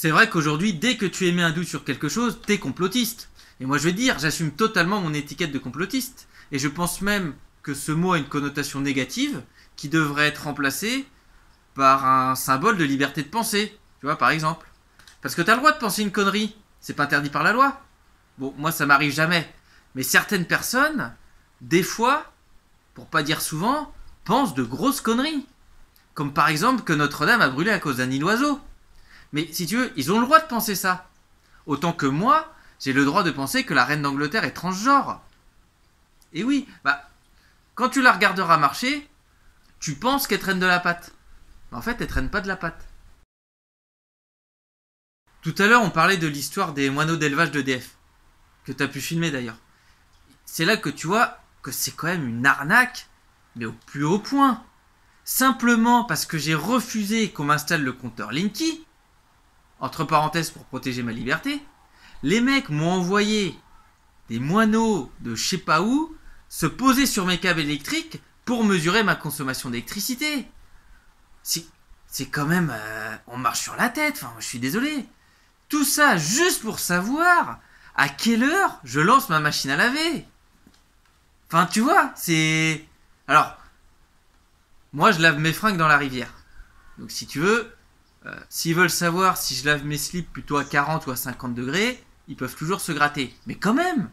C'est vrai qu'aujourd'hui, dès que tu émets un doute sur quelque chose, t'es complotiste. Et moi je vais dire, j'assume totalement mon étiquette de complotiste. Et je pense même que ce mot a une connotation négative qui devrait être remplacée par un symbole de liberté de penser. Tu vois, par exemple. Parce que t'as le droit de penser une connerie. C'est pas interdit par la loi. Bon, moi ça m'arrive jamais. Mais certaines personnes, des fois, pour pas dire souvent, pensent de grosses conneries. Comme par exemple que Notre-Dame a brûlé à cause d'un île-oiseau. Mais si tu veux, ils ont le droit de penser ça. Autant que moi, j'ai le droit de penser que la reine d'Angleterre est transgenre. Et oui, quand tu la regarderas marcher, tu penses qu'elle traîne de la patte. Mais en fait, elle traîne pas de la patte. Tout à l'heure, on parlait de l'histoire des moineaux d'élevage d'EDF, que t'as pu filmer d'ailleurs. C'est là que tu vois que c'est quand même une arnaque, mais au plus haut point. Simplement parce que j'ai refusé qu'on m'installe le compteur Linky, entre parenthèses pour protéger ma liberté, les mecs m'ont envoyé des moineaux de je sais pas où se poser sur mes câbles électriques pour mesurer ma consommation d'électricité. C'est quand même... on marche sur la tête, enfin je suis désolé. Tout ça juste pour savoir à quelle heure je lance ma machine à laver. Enfin tu vois, c'est... Alors, moi je lave mes fringues dans la rivière. Donc si tu veux, s'ils veulent savoir si je lave mes slips plutôt à 40 ou à 50 degrés, ils peuvent toujours se gratter. Mais quand même,